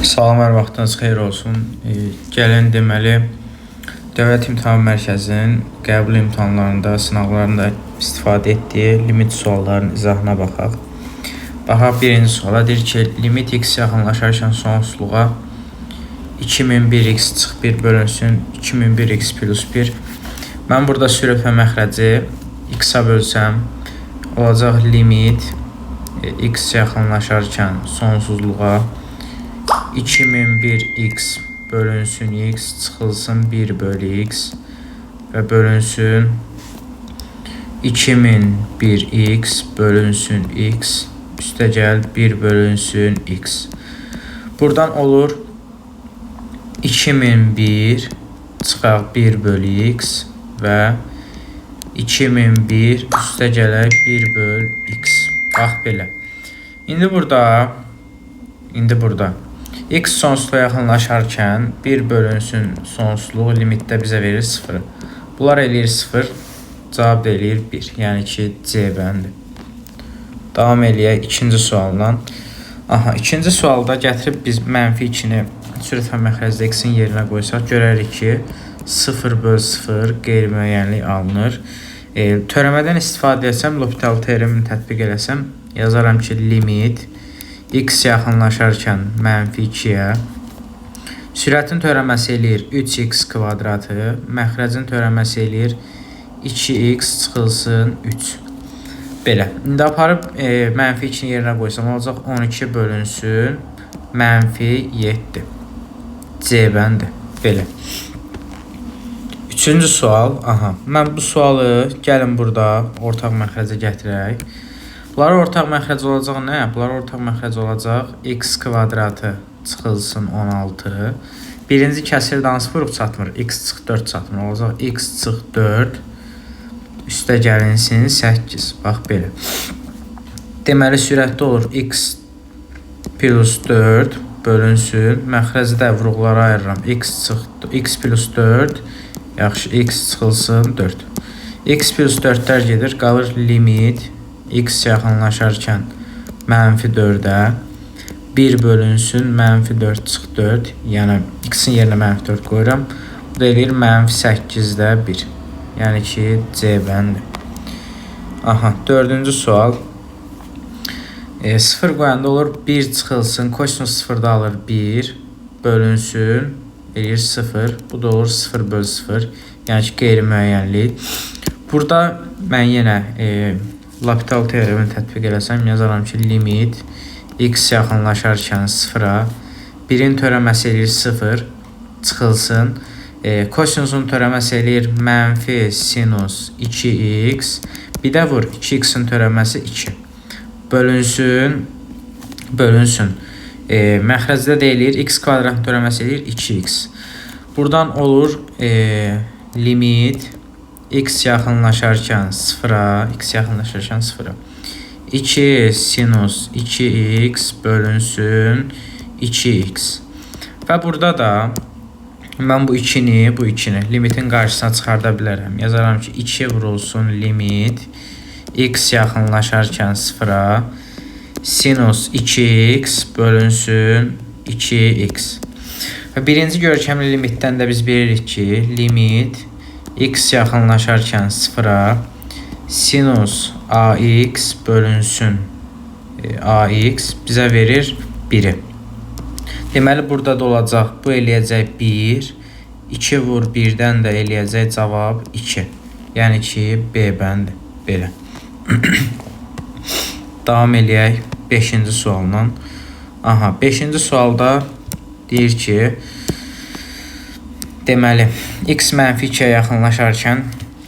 Salam, hər vaxtınız xeyir olsun. Gəlin deməli Dövlət İmtahan Mərkəzinin qəbul imtahanlarında, sınavlarında istifadə etdiyi limit suallarının izahına baxaq. Baxaq, birinci suala deyir ki, limit x yaxınlaşarkən sonsuzluğa 2001x çıx 1 bölünsün 2001x plus 1. Mən burada sürət və məxrəci x-a bölsəm, olacaq limit x yaxınlaşarkən sonsuzluğa 2001x bölünsün x çıxılsın 1 bölü x və bölünsün 2001x bölünsün x üstəgəl 1 bölünsün x. Buradan olur 2001 çıxaq 1 bölü x və 2001 üstəgələk 1 bölü x. Bax belə. İndi burada x sonsuzluğa yaxınlaşarkən 1 bölünsün sonsuzluq limitdə bizə verir 0. Bunlar eləyir 0, cavab da eləyir 1. Yəni ki, C bəndi. Davam eləyək ikinci sualla. İkinci sualda gətirib biz mənfi 2-ni sürət və məxrəcdə x-in yerinə qoysaq, görərik ki, 0 bölü 0 qeyri-müəyyənlik alınır. Törəmədən istifadə etsəm, L'Hopital teoremini tətbiq eləsəm, yazaram ki, limit x yaxınlaşarkən mənfi 2-yə, sürətin törəməsi eləyir 3x kvadratı, məxrəcin törəməsi eləyir 2x çıxılsın 3. Belə. İndi aparıb mənfi 2-ni yerinə qoysam, olacaq 12 bölünsün mənfi 7. C bəndi. Belə. Üçüncü sual. Mən bu sualı gəlin burada ortaq məxrəcə gətirək. Bunlar ortaq məxrəc olacaq nə? Bunlar ortaq məxrəc olacaq x kvadratı çıxılsın 16. Birinci kəsirdə hansı vuruq çatmır? X çıx 4 çatmır. Olacaq x çıx 4 üstə gəlinsin 8. Bax belə. Deməli sürətdə olur x plus 4 bölünsün. Məxrəcdə vuruqlara ayırıram. X plus 4 yaxşı x çıxılsın 4. X plus 4-lər gedir. Qalır limit x yaxınlaşarkən mənfi 4-ə 1 bölünsün mənfi 4 çıx 4. Yəni x-in yerinə mənfi 4 qoyuram. Bu da eləyir mənfi 8-də 1. Yəni ki, C bəndi. Dördüncü sual. 0 qoyanda olur 1 çıxılsın. Kosinus 0-da alır 1 bölünsün. Eləyir 0. Bu da olur 0 bölü 0. Yəni ki, qeyri-müəyyənlik. Burada mən yenə L'Hopital teoremini tətbiq eləsəm, yazaram ki, limit x yaxınlaşarkən 0-a 1-in törəməsi eləyir 0 çıxılsın. Kosinusun törəməsi eləyir mənfi sinus 2x. Bir də vur 2x-in törəməsi 2. Bölünsün. Məxrəcdə də eləyir x kvadratın törəməsi eləyir 2x. Buradan olur limit x yaxınlaşarkən 0-a 2 sinus 2x bölünsün 2x. Və burada da mən bu 2-ni limitin qarşısına çıxarda bilərəm. Yazaram ki, 2 vurulsun limit x yaxınlaşarkən 0-a sinus 2x bölünsün 2x. Və birinci görkəmli limitdən də biz bilirik ki, limit x yaxınlaşarkən 0-a sinus ax bölünsün ax bizə verir 1-i. Deməli, burada da olacaq, bu eləyəcək 1, 2 vur 1-dən də eləyəcək cavab 2. Yəni ki, B bəndi. Belə. Davam eləyək 5-ci sualla. 5-ci sualda deyir ki, deməli, x mənfi 2-yə yaxınlaşarkən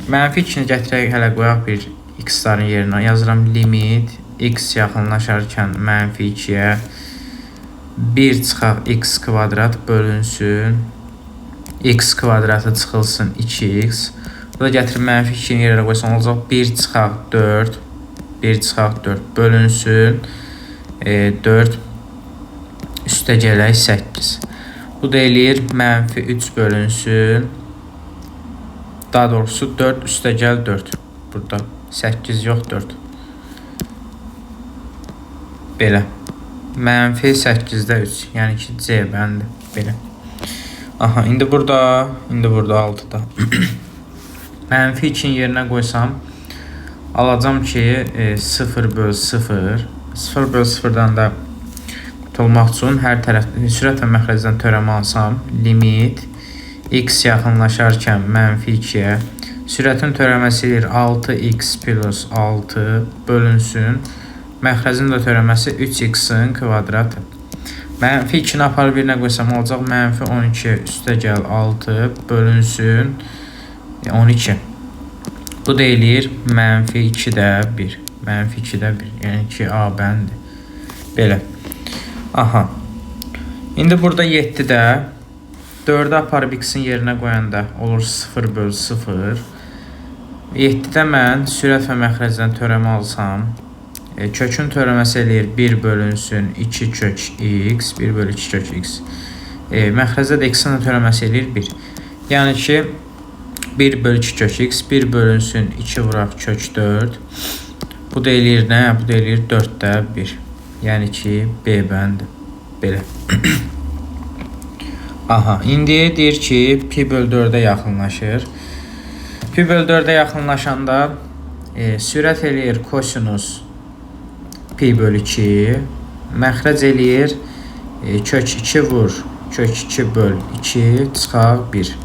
mənfi 2-ni gətirək, hələ qoyaq bir x-ların yerinə. Yazıram limit x yaxınlaşarkən mənfi 2-yə 1 çıxaq x kvadrat bölünsün x kvadratı çıxılsın 2x. Burada gətirib mənfi 2-ni yerə qoysan, olacaq 1 çıxaq 4 bölünsün 4 üstə gələk 8. Bu da eləyir mənfi 3 bölünsün. Daha doğrusu 4 üstə gəl 4. Burada 8 yox 4. Belə. mənfi 8-də 3. Yəni ki, C bəndi. Belə. Aha, indi burada 6-da. Mənfi 2-nin yerinə qoysam, alacam ki, 0/0. 0/0-dan da qurtulmaq üçün hər tərəf sürət və məxrəcdən törəmə alsam, limit x yaxınlaşarkən -2-yə, sürətin törəməsi eləyir 6x plus 6 bölünsün, məxrəcin də törəməsi 3x-in kvadratı. -2-ni aparıb birinə qoysam, olacaq -12 üstə gəl 6 bölünsün 12. Bu da eləyir -2-də 1. -2-də 1. Yəni ki, A bəndi. Belə. Aha. İndi burada 7-də 4-ə aparıb x-in yerinə qoyanda olur 0/0. 7-də mən sürət və məxrəcdən törəmə alsam, kökün törəməsi eləyir 1 bölünsün 2 kök x, 1 bölü 2 kök x. Məxrəcdə də x-in törəməsi eləyir 1. Yəni ki, 1 bölü 2 kök x, 1 bölünsün 2 vuraq kök 4. Bu da eləyir nə? Bu da eləyir 4-də 1. Yəni ki, B bəndi. Belə. Aha, indi deyir ki, pi bölü 4-ə yaxınlaşır. Pi bölü 4-ə yaxınlaşanda sürət eləyir kosinus pi bölü 2. Məxrəc eləyir kök 2 vur, kök 2 böl 2, çıxaq 1.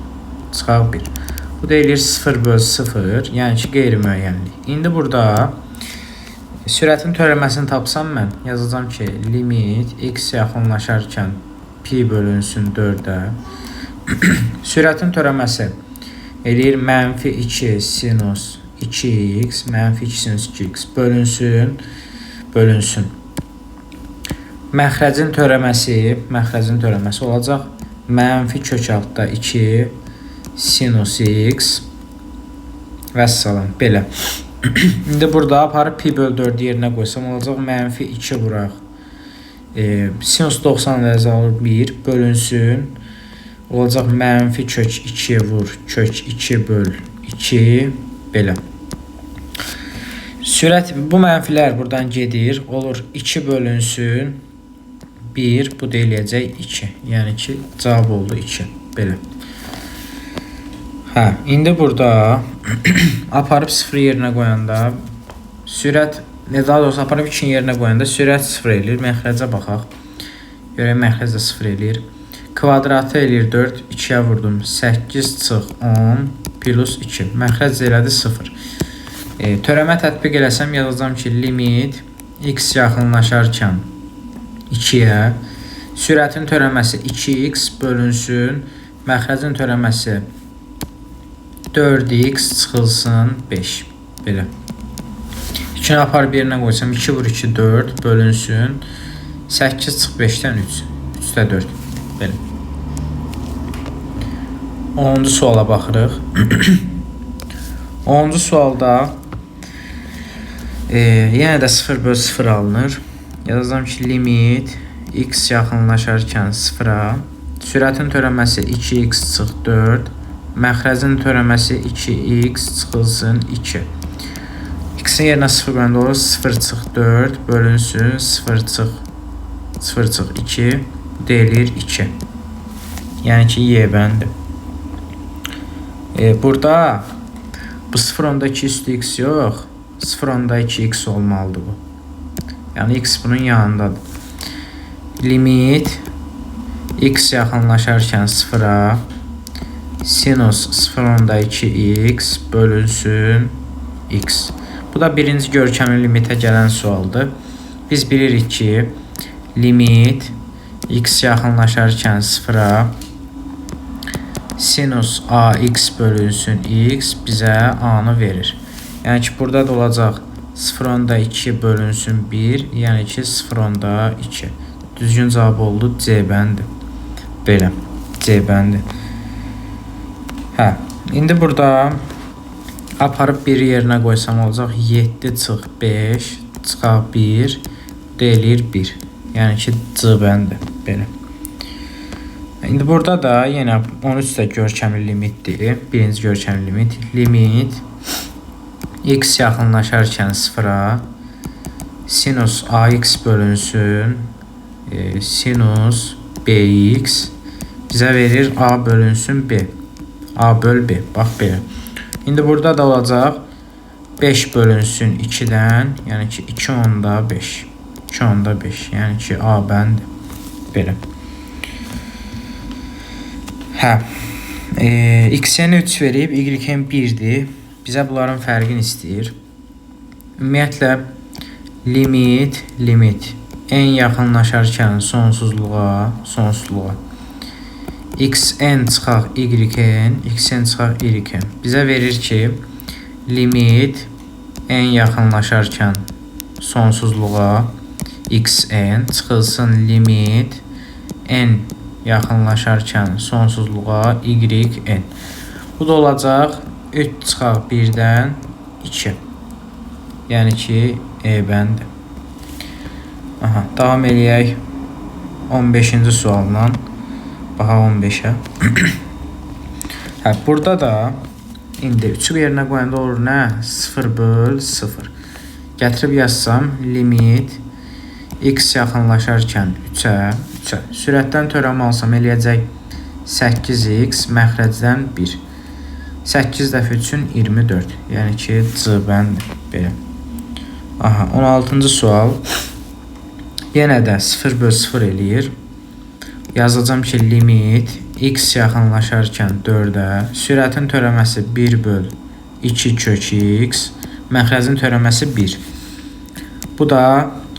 Çıxaq 1. Bu da eləyir 0/0, yəni ki, qeyri-müəyyənlik. İndi burada sürətin törəməsini tapsam mən, yazacağam ki, limit x yaxınlaşarkən pi bölünsün 4-ə. Sürətin törəməsi eləyir -2 sinus 2x, -2 sinus 2x bölünsün. Məxrəcin törəməsi olacaq -kök altda 2 sinus x vəssalam. Belə. İndi burada aparıb pi bölü 4 yerinə qoysam, olacaq -2 vuraq. Sinus 90 dərəcə alır 1 bölünsün. Olacaq -kök 2 vur, kök 2 böl 2. Belə. Sürət, bu mənfilər buradan gedir. Olur 2 bölünsün 1, bu da eləyəcək 2. Yəni ki, cavab oldu 2. Belə. Hə, indi burada aparıb 0 yerinə qoyanda sürət, daha doğrusu aparıb 2-nin yerinə qoyanda sürət 0 eləyir. Məxrəcə baxaq. Görək, məxrəc də 0 eləyir. Kvadratı eləyir 4, 2-yə vurdum. 8 çıx 10 plus 2. Məxrəc elədi 0. Törəmə tətbiq eləsəm, yazacağam ki, limit x yaxınlaşarkən 2-yə, sürətin törəməsi 2x bölünsün, məxrəcin törəməsi 4x çıxılsın 5. Belə. 2-ni aparıb yerinə qoysam, 2 vur 2, 4 bölünsün. 8 çıx 5-dən 3. 3-də 4. Belə. 10-cu suala baxırıq. 10-cu sualda yenə də 0/0 alınır. Yazacağım ki, limit x yaxınlaşarkən 0-a, sürətin törəməsi 2x çıx 4, məxrəcin törəməsi 2x çıxılsın 2. X-in yerinə 0 qoyanda olur 0 çıx 4 bölünsün 0 çıx 2 deyilir 2. Yəni ki, Y bəndi. Burada bu 0-2 üstü x yox, 0-2 x olmalıdır bu. Yəni x bunun yanındadır. Limit x yaxınlaşarkən 0-a, sinus 0-2 x bölünsün x. Bu da birinci görkəmli limitə gələn sualdır. Biz bilirik ki, limit x yaxınlaşarkən 0-a, sinus ax bölünsün x bizə a-nı verir. Yəni ki, burada da olacaq 0-2 bölünsün 1, yəni ki, 0-2. Düzgün cavab oldu C bəndi. Belə, C bəndi. Hə, indi burada aparıb bir yerinə qoysam olacaq 7 çıx 5 çıxaq 1 deyilir 1. Yəni ki, C bəndi. Belə. İndi burada da yenə 13 də görkəmli limitdir. Birinci görkəmli limit. Limit x yaxınlaşarkən 0-a, sinus ax bölünsün sinus bx bizə verir a bölünsün b. A böl b. Bax belə. İndi burada da olacaq 5 bölünsün 2-dən, yəni ki 2 onda 5. 2 onda 5, yəni ki a bəndi. Belə. Hə. X-n 3 verib, y-n 1-dir. Bizə bunların fərqini istəyir. Ümumiyyətlə limit en yaxınlaşarkən sonsuzluğa xn çıxaq y-n bizə verir ki limit en yaxınlaşarkən sonsuzluğa xn çıxılsın limit n yaxınlaşarkən sonsuzluğa yn. Bu da olacaq 3 çıxaq 1-dən 2. Yəni ki e bəndi. Aha, davam eləyək 15-ci sualla. Baxa 15-ə. Hə, burada da indi 3-ü yerinə qoyanda olur nə? 0 böl 0. Gətirib yazsam limit x yaxınlaşarkən 3-ə. Sürətdən törəmə alsam eləyəcək 8x məxrəcdən 1. 8 dəfə 3-ün 24. Yəni ki c bəndi. Belə. Aha, 16-cı sual. Yenə də 0 böl 0 eləyir. Yazacağım ki limit x yaxınlaşarkən 4-ə, sürətin törəməsi 1 böl 2 kök x, məxrəcin törəməsi 1. Bu da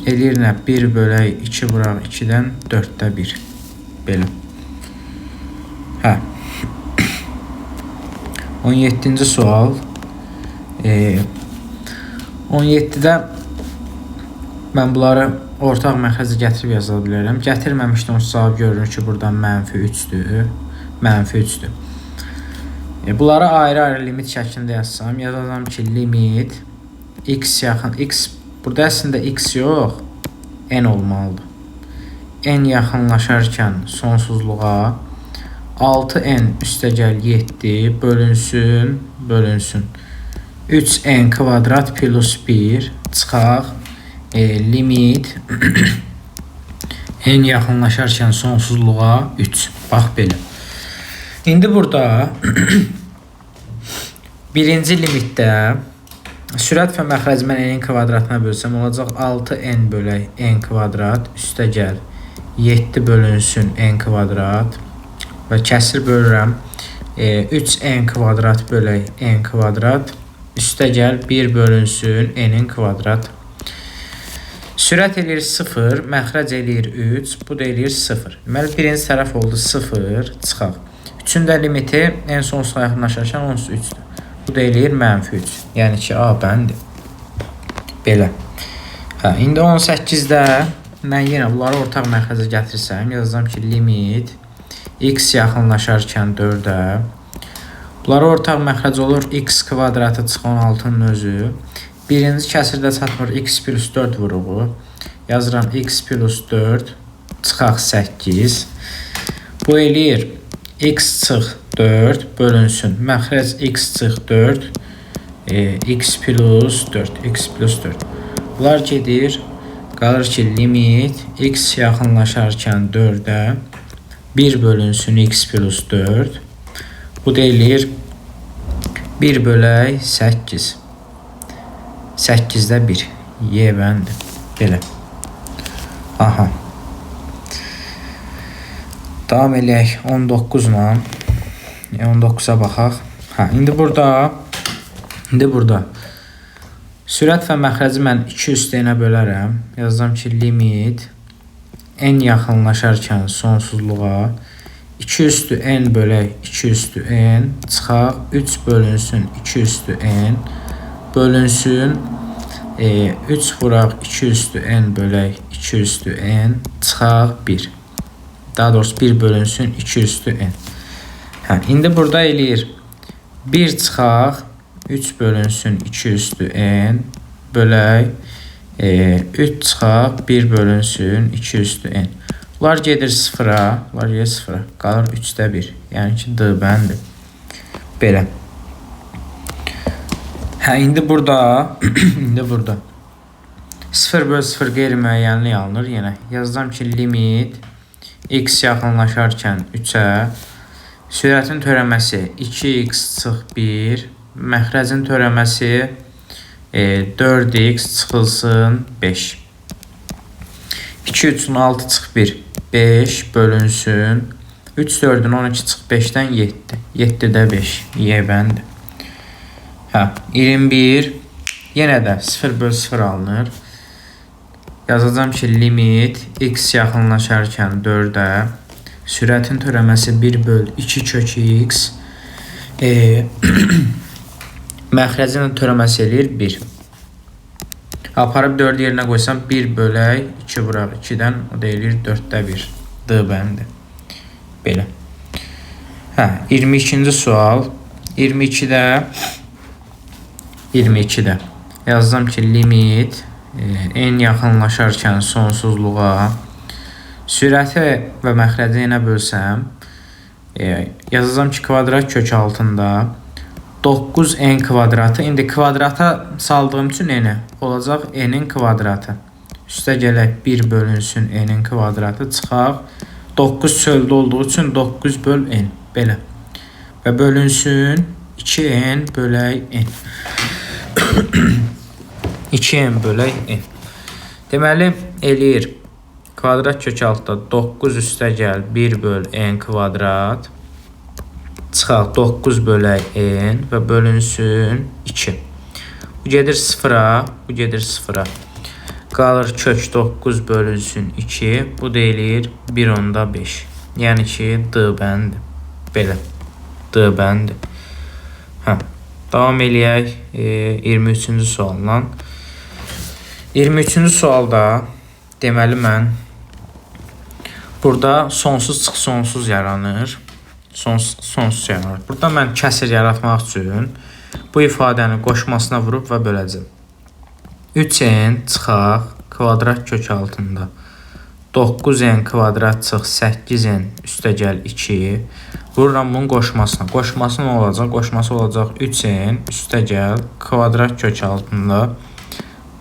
eləyir nə? 1 bölək 2 vuraq 2-dən 4-də 1. Belə. Hə. 17-ci sual. 17-də mən bunları ortaq məxrəcə gətirib yaza bilərəm. Gətirməmişdən cavab görünür ki, buradan -3-dür. -3-dür. Bunları ayrı-ayrı limit şəklində yazsam, yazacağam ki, limit x yaxın, burada əslində x yox, n olmalıdır. N yaxınlaşarkən sonsuzluğa 6n üstəgəl 7 bölünsün 3n kvadrat plus 1 çıxaq limit n yaxınlaşarkən sonsuzluğa 3. Bax belə. İndi burada birinci limitdə sürət və məxrəc mən n kvadratına bölsəm olacaq 6n bölək n kvadrat üstəgəl 7 bölünsün n kvadrat və kəsir bölürəm 3n kvadrat bölək n kvadrat üstəgəl 1 bölünsün n kvadrat. Sürət eləyir 0, məxrəc eləyir 3, bu da eləyir 0. Deməli, birinci tərəf oldu 0, çıxaq. 3-ün də limiti en sonsuzluğa yaxınlaşarkən onsuz 3-dür. Bu da eləyir -3. Yəni ki, A bəndi. Belə. Hə, indi 18-də mən yenə bunları ortaq məxrəcə gətirsəm, yazacağım ki, limit x yaxınlaşarkən 4-ə. Bunları ortaq məxrəc olur, x kvadratı çıx 16-nın özü. Birinci kəsirdə çatmır x plus 4 vuruğu. Yazıram x plus 4 çıxaq 8. Bu eləyir x çıx 4 bölünsün. Məxrəc x çıx 4 x plus 4. Bunlar gedir. Qalır ki limit x yaxınlaşarkən 4-ə 1 bölünsün x plus 4. Bu da eləyir 1 bölək 8. 8-də 1. Y bəndi. Belə. Aha. Davam eləyək 19-la. 19-a baxaq. Hə, indi burada sürət və məxrəci mən 2 üstəyinə bölərəm. Yazacağım ki, limit n yaxınlaşarkən sonsuzluğa 2 üstü n bölək 2 üstü n çıxaq 3 bölünsün 2 üstü n bölünsün 3 vuraq 2 üstü n bölək 2 üstü n çıxaq 1. Daha doğrusu 1 bölünsün 2 üstü n. Hə, indi burada eləyir 1 çıxaq 3 bölünsün 2 üstü n bölək 3 çıxaq 1 bölünsün 2 üstü n. Bunlar gedir 0-a, bunlar gedir 0-a. Qalır 3-də 1. Yəni ki, D bəndi. Belə. Hə, indi burada 0/0 qeyri-müəyyənlik alınır. Yenə yazacağam ki, limit x yaxınlaşarkən 3-ə, sürətin törəməsi 2x çıx 1, məxrəcin törəməsi 4x çıxılsın 5. 2 3-ün 6 çıx 1, 5 bölünsün. 3 4-ün 12 çıx 5-dən 7. 7-də 5. Y-bəndir. 21. Yenə də 0/0 alınır. Yazacağım ki, limit x yaxınlaşarkən 4-ə, sürətin törəməsi 1/2 kök x, məxrəcin törəməsi eləyir 1. Aparıb 4 yerinə qoysam 1 bölək 2 vuraq 2-dən, o da eləyir 4-də 1. D bəndi. Belə. 22-ci sual. 22-də yazacağam ki, limit n yaxınlaşarkən sonsuzluğa, sürəti və məxrəci n-ə bölsəm, yazacağam ki, kvadrat kök altında 9n kvadratı, indi kvadrata saldığım üçün n olacaq n-in kvadratı. Üstə gələk 1 bölünsün n-in kvadratı, çıxaq 9 çöldə olduğu üçün 9 böl n, belə. Və bölünsün 2n bölək n. 2n bölək n. Deməli, eləyir kvadrat kök altda 9 üstə gəl 1 böl n kvadrat, çıxaq 9 bölək n və bölünsün 2. Bu gedir 0-a, bu gedir 0-a. Qalır kök 9 bölünsün 2, bu deyilir 1/5. Yəni ki, D bəndi. Belə, D bəndi. Davam eləyək 23-cü sualla. 23-cü sualda deməli mən burada sonsuz çıx sonsuz yaranır. Sonsuz yaranır. Burada mən kəsir yaratmaq üçün bu ifadəni qoşmasına vurub və böləcəm. 3n çıxaq kvadrat kök altında 9n kvadrat çıx 8n üstə gəl 2. Vururam bunun qoşmasına. Qoşması nə olacaq? Qoşması olacaq 3n üstə gəl kvadrat kök altında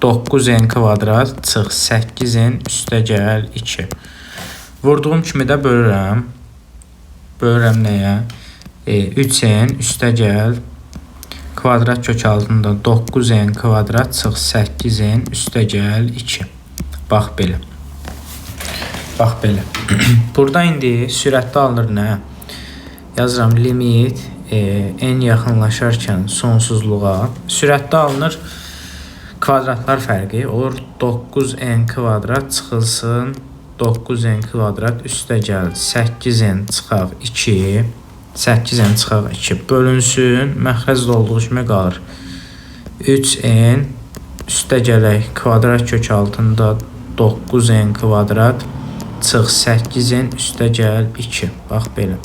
9n kvadrat çıx 8n üstə gəl 2. Vurduğum kimi də bölürəm. Bölürəm nəyə? 3n üstə gəl kvadrat kök altında 9n kvadrat çıx 8n üstə gəl 2. Bax belə. Bax belə. Burada indi sürətdə alınır nə? Yazıram limit n yaxınlaşarkən sonsuzluğa. Sürətdə alınır kvadratlar fərqi. Olur 9n kvadrat çıxılsın 9n kvadrat üstə gəl 8n çıxaq 2. 8n çıxaq 2 bölünsün. Məxrəcdə olduğu kimi qalır. 3n üstə gələk kvadrat kök altında 9n kvadrat çıx 8n üstə gəl 2. Bax belə.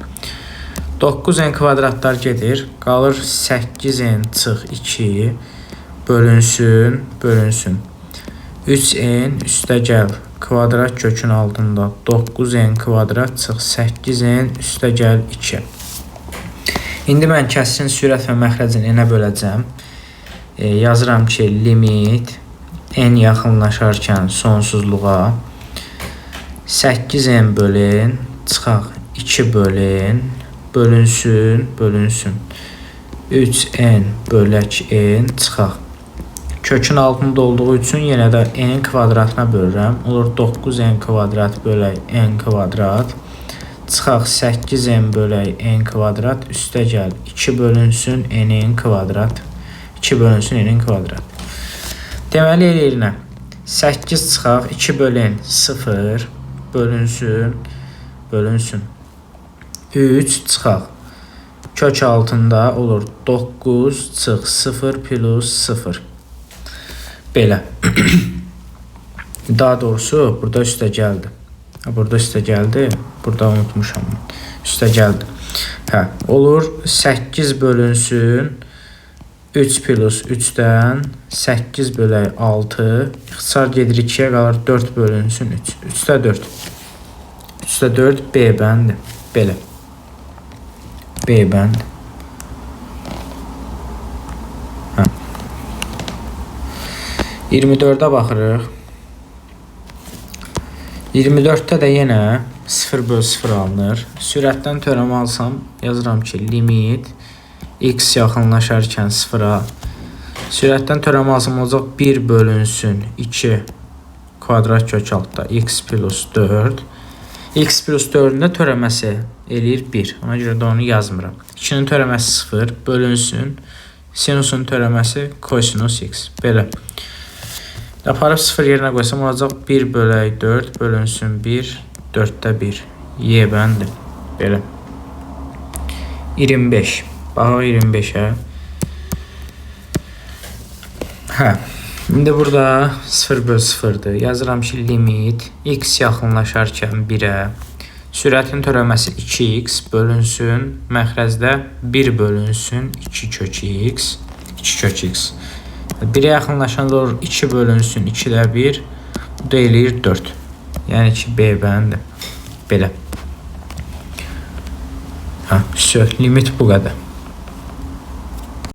9n kvadratlar gedir. Qalır 8n çıx 2 bölünsün. 3n üstə gəl kvadrat kökün altında 9n kvadrat çıx 8n üstə gəl 2. İndi mən kəsirin sürət və məxrəcini n-ə böləcəm. Yazıram ki, limit n yaxınlaşarkən sonsuzluğa 8n bölün çıxaq 2 bölün bölünsün. 3n bölək n çıxaq. Kökün altında olduğu üçün yenə də n kvadratına bölürəm. Olur 9n kvadrat bölək n kvadrat çıxaq 8n bölək n kvadrat üstə gəl 2 bölünsün n-in kvadrat. 2 bölünsün n-in kvadrat. Deməli eləyir nə? 8 çıxaq 2 bölün 0 bölünsün. 3 çıxaq kök altında olur 9 çıx 0 plus 0. Belə. Daha doğrusu burada üstə gəldi. Burada üstə gəldi. Burada unutmuşam. Üstə gəldi. Olur 8 bölünsün 3 plus 3-dən 8 bölək 6. İxtisar gedir 2-yə qalır 4 bölünsün 3. 3-də 4. 3-də 4 B bəndi. Belə. B bəndi. 24-ə baxırıq. 24-də də yenə 0/0 alınır. Sürətdən törəmə alsam, yazıram ki, limit x yaxınlaşarkən 0-a. Sürətdən törəmə alsam olacaq 1 bölünsün 2 kvadrat kök altda x plus 4. X plus 4-ün də törəməsi eləyir 1. Ona görə də onu yazmıram. 2-nin törəməsi 0 bölünsün. Sinusun törəməsi kosinus x. Belə. Aparıb 0 yerinə qoysam olacaq 1/4 bölünsün 1, 4-də 1. Y bəndir. Belə. 25. Baxaq 25-ə. Hə. İndi burada 0/0'dır. Yazıram ki, limit x yaxınlaşarkən 1-ə. Sürətin törəməsi 2x bölünsün. Məxrəcdə 1 bölünsün 2 kök x. 2 kök x. 1-ə yaxınlaşanda olur 2 bölünsün 2-də 1. Bu da eləyir 4. Yəni ki, B bəndir. Belə. Hə, limit bu qədər.